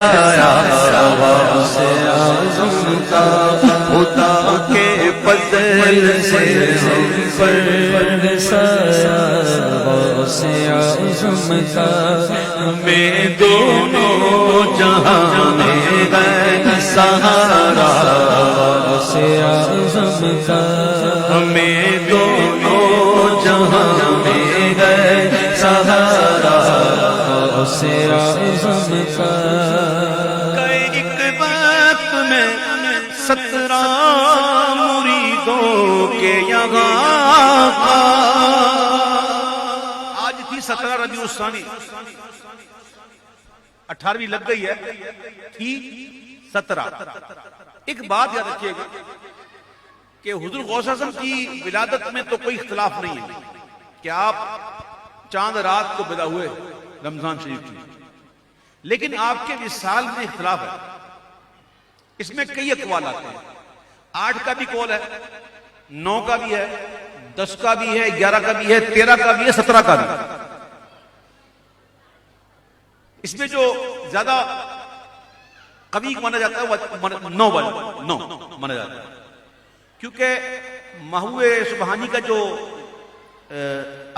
غوث اعظم کا خدا کے فضل سے ہم پر سایہ غوث اعظم کا ہمیں دونوں جہاں میں گئے سہارا غوث اعظم کا ہمیں دونوں جہاں میں گئے سہارا غوث اعظم کا ایک وقت میں 17 مریدوں کے یہاں آج تھی 17 ربیع الثانی 18ویں لگ گئی ہے تھی 17 ایک بات یاد رکھیے گا کہ حضور غوث اعظم کی ولادت میں تو کوئی اختلاف نہیں ہے کہ آپ چاند رات کو پیدا ہوئے رمضان شریف کی، لیکن آپ کے وصال میں اختلاف ہے۔ اس میں کئی اقوال آتے ہیں، 8 کا بھی قول ہے، 9 کا بھی ہے، 10 کا بھی ہے، 11 کا بھی ہے، 13 کا بھی ہے، 17 کا بھی ہے۔ اس میں جو زیادہ قوی مانا جاتا ہے وہ 9 مانا جاتا ہے، کیونکہ ماہو سبحانی کا جو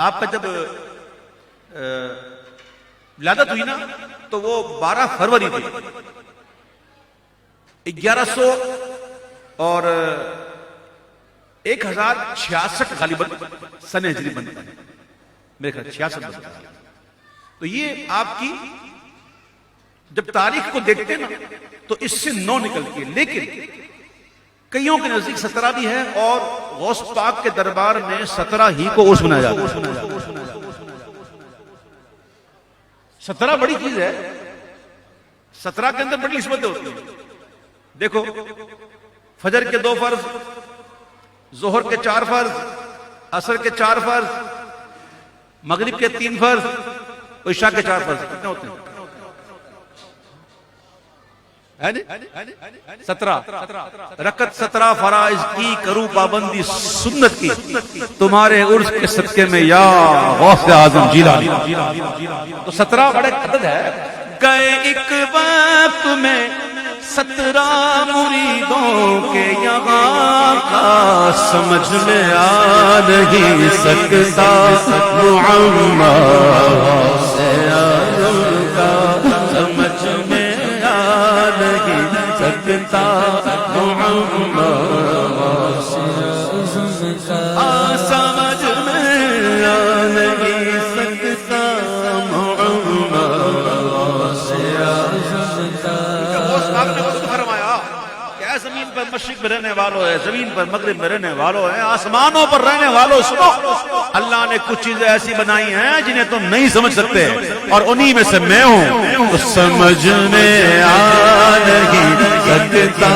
آپ کا جب ولادت ہوئی نا تو وہ 12 فروری تھی 1100 اور 1066 غالباً سن ہجری بنتا ہے، میرے خیال 66 بنتا ہے۔ تو یہ آپ کی جب تاریخ کو دیکھتے نا تو اس سے 9 نکلتی ہے، لیکن کئیوں کے نزدیک 17 بھی ہے اور غوث پاک کے دربار میں 17 ہی کو عرس منایا جاتا ہے۔ 17 بڑی چیز ہے، 17 کے اندر بڑی نسبتیں ہوتی ہیں۔ دیکھو فجر کے 2 فرض، ظہر کے 4 فرض، عصر کے 4 فرض، مغرب کے 3 فرض، عشاء کے 4 فرض، کتنے ہوتے ہیں؟ 17 رکعت 17 فرائض کی کروں پابندی سنت کی، تمہارے عرس کے صدقے میں یا غوث اعظم جیلانی۔ تو 17 بڑے عدد ہے۔ گئے ایک وقت میں 17 مریدوں کے یہاں کا سمجھ میں آ نہیں سکتا معمہ غوث اعظم کا سمجھ میں سکتا معمہ غوث اعظم کا سمجھ میں آ نہیں سکتا معمہ غوث اعظم کا۔ غوث پاک نے خود فرمایا کہ اے زمین پر مشرق میں رہنے والوں ہے، زمین پر مغرب میں رہنے والوں ہے، آسمانوں پر رہنے والوں سنو، اللہ نے کچھ چیزیں ایسی بنائی ہیں جنہیں تم نہیں سمجھ سکتے، اور انہی میں سے میں ہوں۔ تو سمجھ میں آ نہیں سکتا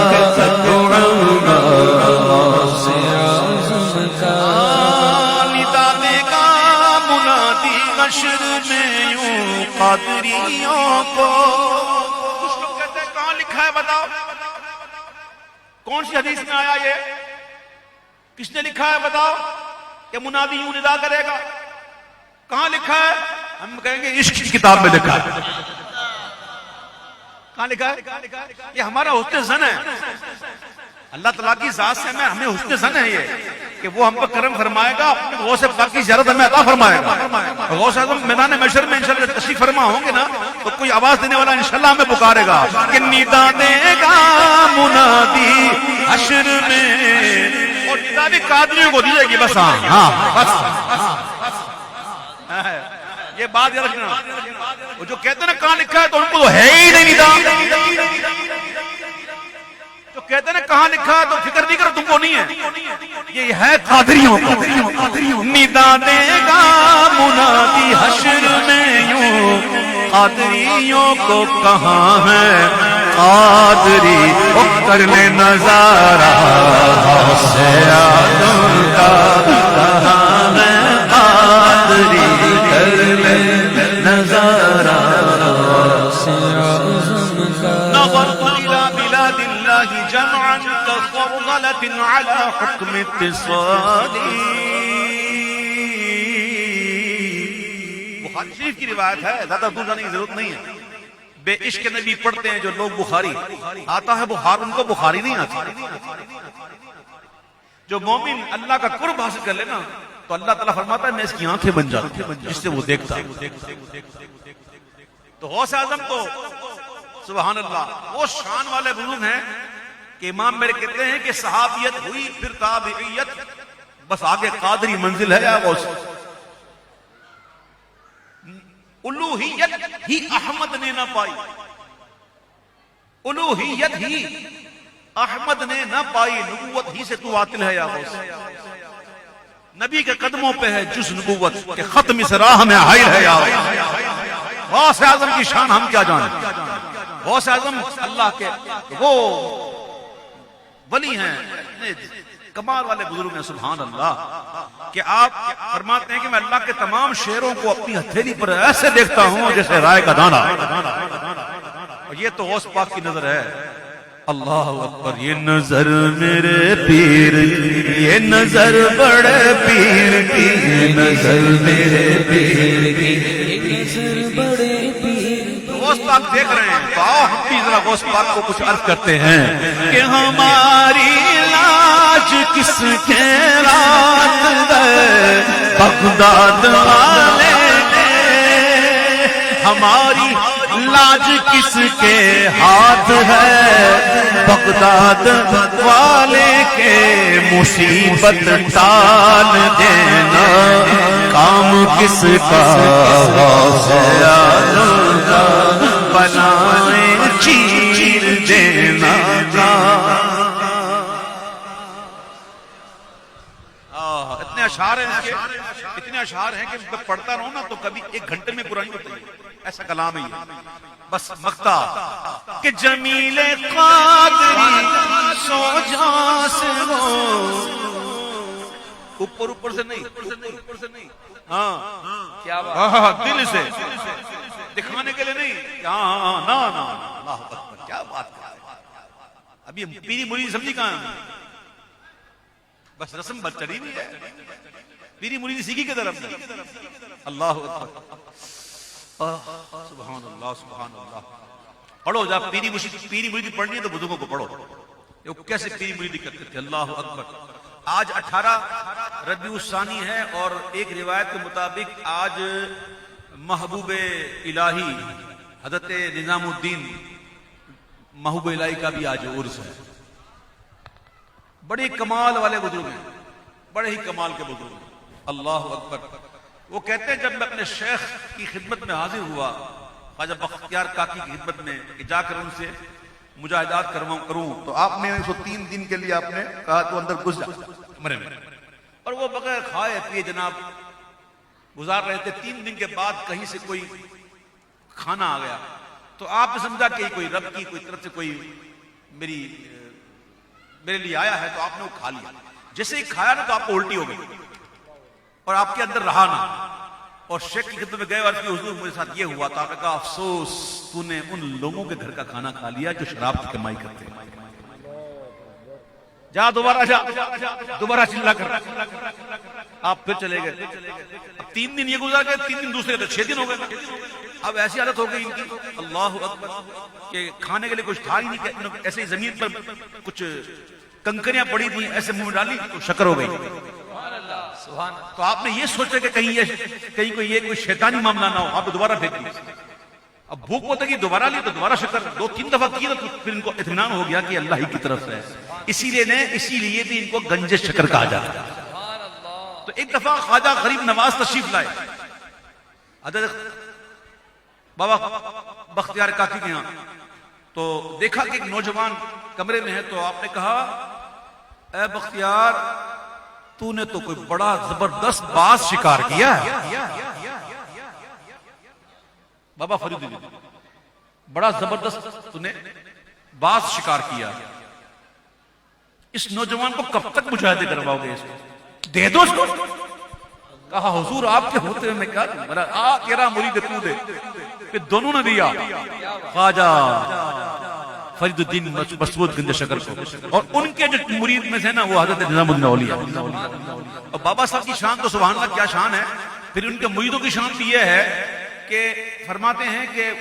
معمہ غوث اعظم کا۔ ندا دے گا منادی حشر میں یوں قادریوں کو۔ کچھ لوگ کہتے ہیں کہاں لکھا ہے بتاؤ، کون سی حدیث میں آیا یہ، کس نے لکھا ہے بتاؤ کہ منادی یوں ندا کرے گا، کہاں لکھا ہے؟ ہم کہیں گے عشق کی کتاب میں لکھا ہے۔ کہاں لکھا ہے؟ یہ ہمارا حسن ظن ہے، اللہ تعالیٰ کی ذات سے ہمیں حسن ظن ہے یہ کہ وہ ہم پر کرم فرمائے گا، اپنے غوث پاک کی زیارت ہمیں عطا فرمائے گا۔ غوث اعظم میدان محشر میں انشاءاللہ تشریف فرما ہوں گے نا تو کوئی آواز دینے والا انشاءاللہ ہمیں پکارے گا کہ ندا دے گا منادی حشر میں، اور ندا بھی قادریوں کو دی جائے گی۔ بس ہاں بس یہ بات یاد رکھنا، وہ جو کہتے ہیں نا کہاں لکھا ہے تو ان کو تو ہے ہی نہیں ندا، جو کہتے ہیں نا کہاں لکھا ہے تو فکر نہیں کرو تم کو نہیں ہے، یہ ہے قادریوں کو۔ ندا دے گا منادی حشر میں یوں قادریوں کو، کہاں ہے قادری وہ کر لے نظارہ غوث اعظم کا، کہاں ہے قادری کر لے نظارہ غوث اعظم کا۔ نظرت إلى بلاد الله جمعا كخردلة على حكم اتصالي۔ بخاری شریف کی روایت ہے، زیادہ دور جانے کی ضرورت نہیں ہے۔ بے عشق نبی پڑھتے ہیں جو لوگ بخاری آتا ہے بخار ان کو بخاری نہیں آتی. جو مومن اللہ کا قرب حاصل کر لینا تو اللہ تعالیٰ فرماتا ہے میں اس کی آنکھیں بن جاتی ہوں جس سے وہ دیکھتا ہے. تو غوث اعظم تو سبحان اللہ وہ شان والے بزرگ ہیں کہ امام میرے کہتے ہیں کہ صحابیت ہوئی پھر تابعیت بس آگے قادری منزل ہے یا غوث. الوہیت ہی احمد نے نہ پائی, الوہیت ہی احمد نے نہ پائی, نبوت ہی سے تو عاطل ہے یا غوث. نبی کے قدموں پہ ہے جز نبوت کہ ختم اس راہ میں حائل ہے یا غوث. غوث اعظم کی شان ہم کیا جانیں. غوث اعظم اللہ کے وہ ولی ہیں, کمال والے بزرگ ہیں سبحان اللہ کہ آپ فرماتے ہیں کہ میں اللہ کے تمام شعروں کو اپنی ہتھیلی پر ایسے دیکھتا ہوں جیسے رائے کا دانہ. اور یہ تو غوث پاک کی نظر ہے. اللہ اکبر. یہ نظر میرے پیر یہ نظر بڑے پیر کی, یہ نظر میرے پیر کی, یہ نظر بڑے پیر. غوث پاک دیکھ رہے ہیں تو آؤ ہم بھی ذرا غوث پاک کو کچھ عرض کرتے ہیں کہ ہماری لاج کس کے رات گئے بغداد والے, ہماری لاج کس کے ہاتھ ہے بغداد والے کے, مصیبت ٹال دینا کام کس کا بلائیں چیر دینا. اتنے اشعار ہیں اتنے اشعار ہیں کہ میں پڑھتا رہوں نا تو کبھی ایک گھنٹے میں پورا نہیں ہوتا ہے. ایسا کلام ہے بس مقتا کہ جمیل قادری سو جہاں سے ہو, اوپر سے نہیں ہاں کیا بات, دل سے دکھانے کے لیے نہیں. ہاں نا اللہ اکبر کیا بات ہے. ابھی پیری مرید سمجھی کہاں ہے, بس رسم بچری بھی ہے, پیری مرید سیکھی کی طرف. اللہ اکبر سبحان اللہ سبحان اللہ. پڑھو جب پیری مریدی پڑھنی ہے تو بزرگوں کو پڑھو کیسے پیری مریدی کرتے تھے. اللہ اکبر. آج 18 ربیع الثانی ہے اور ایک روایت کے مطابق آج محبوب الہی حضرت نظام الدین محبوب الہی کا بھی آج عرس ہے. بڑے کمال والے بزرگ ہیں, بڑے ہی کمال کے بزرگ ہیں. اللہ اکبر. وہ کہتے ہیں جب میں اپنے شیخ کی خدمت میں حاضر ہوا خواجہ بختیار کاکی کی خدمت میں کہ جا کر ان سے مجاہدات کروں تو آپ نے 103 دن کے لیے آپ نے کہا تو اندر گھس جا کمرے میں, اور وہ بغیر کھائے پیے جناب گزار رہے تھے. 3 دن کے بعد کہیں سے کوئی کھانا آ گیا تو آپ نے سمجھا کہ کوئی رب کی کوئی طرف سے کوئی میرے لیے آیا ہے, تو آپ نے وہ کھا لیا. جیسے ہی کھایا نا تو آپ کو الٹی ہو گئی اور آپ کے اندر رہا نہ, اور شیخ کی خدمت میں گئے اور کہ حضور میرے ساتھ یہ ہوا. تو آپ نے کہا افسوس تو نے ان لوگوں کے گھر کا کھانا کھا لیا جو شراب کی کمائی کرتے ہیں. جا دوبارہ چلا کر آپ پھر چلے گئے. اب 3 دن یہ گزار گئے, 3 دن دوسرے 6 دن ہو گئے. اب ایسی حالت ہو گئی ان کی اللہ اکبر کہ کھانے کے لیے کچھ تھا ہی نہیں. ایسے ہی زمین پر کچھ کنکریاں پڑی تھیں, ایسے منہ میں ڈالی تو شکر ہو گئی. تو آپ نے یہ سوچا کہ کہیں کوئی شیطانی معاملہ نہ ہو, آپ دوبارہ پھینک دی. اب بھوک ہوتا کہ دوبارہ لی تو دوبارہ شکر 2-3 دفعہ کی تو پھر ان کو اطمینان ہو گیا کہ اللہ ہی کی طرف سے ہے. اسی لیے بھی ان کو گنج شکر کہا جاتا ہے. تو ایک دفعہ خواجہ غریب نواز تشریف لائے حضرت بابا بختیار کاکی کے یہاں, تو دیکھا کہ ایک نوجوان کمرے میں ہے. تو آپ نے کہا اے بختیار تو نے تو کوئی بڑا زبردست باز شکار کیا ہے. بابا فرید بڑا زبردست تو نے باز شکار کیا. اس نوجوان کو کب تک مجاہدے کرواؤ گے, اس کو دے دو اس کو. کہا حضور آپ کے ہوتے میں کیا تیرا مرید تو دے. پھر دونوں نے دیا خواجہ فرید الدین مسعود گنج شکر کو, اور ان کے جو مرید میں سے نا وہ حضرت نظام الدین اولیاء. اور بابا صاحب کی شان تو سبحان اللہ کیا شان ہے. پھر ان کے مریدوں کی شان بھی یہ ہے کہ فرماتے ہیں کہ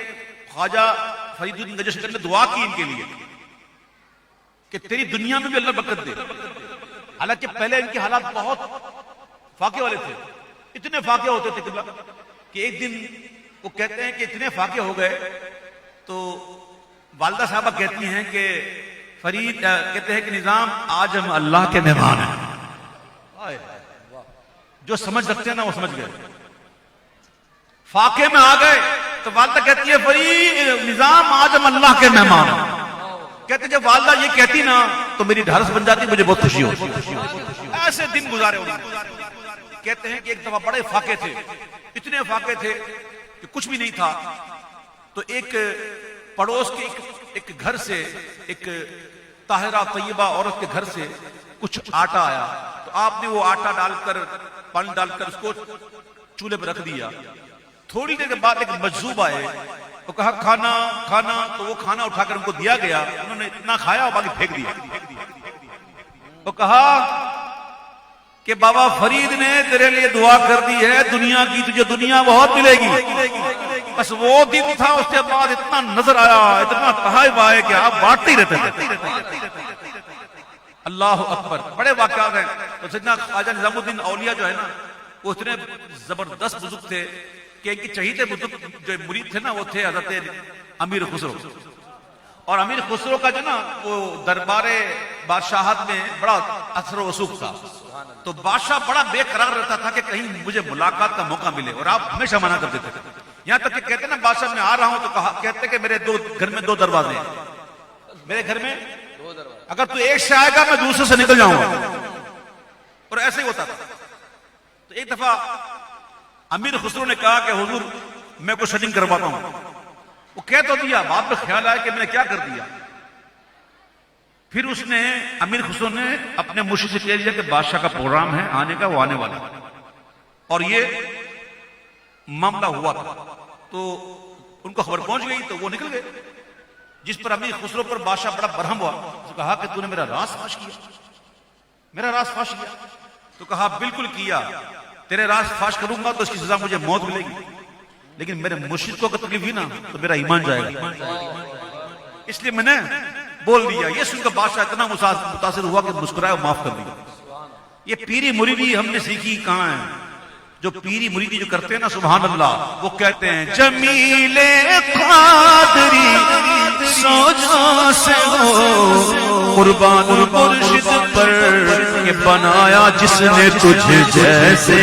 خواجہ فرید الدین گجشکر نے دعا کی ان کے لیے کہ تیری دنیا میں بھی اللہ برکت دے. حالانکہ پہلے ان کے حالات بہت فاقے والے تھے, اتنے فاقے ہوتے تھے کہ ایک دن وہ کہتے ہیں کہ اتنے فاقے ہو گئے تو والدہ صاحبہ کہتی ہیں کہ فرید کہتے ہیں کہ نظام آج ہم اللہ کے مہمان ہیں. جو سمجھ رکھتے ہیں نا وہ سمجھ گئے. فاقے میں آ گئے تو والدہ کہتی ہے فرید نظام آج ہم اللہ کے مہمان ہیں. کہتے جب والدہ یہ کہتی نا تو میری ڈھارس بن جاتی, مجھے بہت خوشی ہوتی. ایسے دن گزارے انہوں. کہتے ہیں کہ ایک دفعہ بڑے فاقے تھے, اتنے فاقے تھے کہ کچھ بھی نہیں تھا. تو ایک پڑوس کے ایک گھر سے, ایک طاہرہ طیبہ عورت کے گھر سے کچھ آٹا آیا. تو آپ نے وہ آٹا ڈال کر پانی ڈال کر اس کو چولہے پہ رکھ دیا. تھوڑی دیر کے بعد ایک مجذوب آئے, وہ کہا کھانا کھانا. تو وہ کھانا اٹھا کر ان کو دیا گیا. انہوں نے اتنا کھایا اور باقی پھینک دیا. وہ کہا کہ بابا فرید نے تیرے لیے دعا کر دی ہے دنیا کی, تجھے دنیا بہت ملے گی. بس وہ دن تھا, اس کے بعد اتنا نظر آیا, اتنا تحائف آئے کہ آپ بانٹتے ہی رہتے تھے. اللہ اکبر. بڑے واقعات ہیں. تو سیدنا خواجہ نظام الدین اولیاء جو ہے نا وہ اتنے زبردست بزرگ تھے کہ ان کی چہیتے بزرگ جو مرید تھے نا وہ تھے حضرت امیر خسرو. اور امیر خسرو کا جو نا وہ دربار بادشاہت میں بڑا اثر و رسوخ تھا. تو بادشاہ بڑا بے قرار رہتا تھا کہ کہیں مجھے ملاقات کا موقع ملے, اور آپ ہمیشہ منع کر دیتے تھے. یہاں تک کہ کہتے نا بادشاہ میں آ رہا ہوں تو کہتے کہ میرے گھر میں 2 دروازے ہیں, میرے گھر میں اگر تو ایک سے آئے گا میں دوسرے سے نکل جاؤں گا. اور ایسے ہی ہوتا تھا. تو ایک دفعہ امیر خسرو نے کہا کہ حضور میں کوئی سیٹنگ کرواتا ہوں. وہ کہہ تو دیا, بعد میں خیال آیا کہ میں نے کیا کر دیا. پھر اس نے امیر خسرو نے اپنے مرشد سے کہہ دیا کہ بادشاہ کا پروگرام ہے آنے کا, وہ آنے والا ہے. اور یہ معاملہ ہوا تھا. تو ان کو خبر پہنچ گئی تو وہ نکل گئے. جس پر امیر خسرو پر بادشاہ بڑا برہم ہوا. اس نے کہا کہ تو نے میرا راز فاش کیا, میرا راز فاش کیا. تو کہا بالکل کیا, تیرے راز فاش کروں گا تو اس کی سزا مجھے موت ملے گی, لیکن میرے مرشد کو اگر تکلیف ہوئی نا تو میرا ایمان جائے گا. اس لیے میں نے بول دیا. یہ سن کر بادشاہ اتنا متاثر ہوا کہ مسکرایا اور معاف کر دیا. یہ پیری مریدی ہم نے سیکھی کہاں ہے؟ جو پیری مریدی جو کرتے ہیں نا سبحان اللہ, وہ کہتے ہیں جمیل قادری سوجا سے ہو قربان مرشد پر, کہ بنایا جس نے تجھے جیسے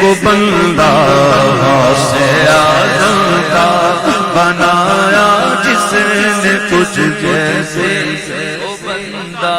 وہ بندہ سے آدم کا, بنایا جس نے تجھے جیسے وہ بندہ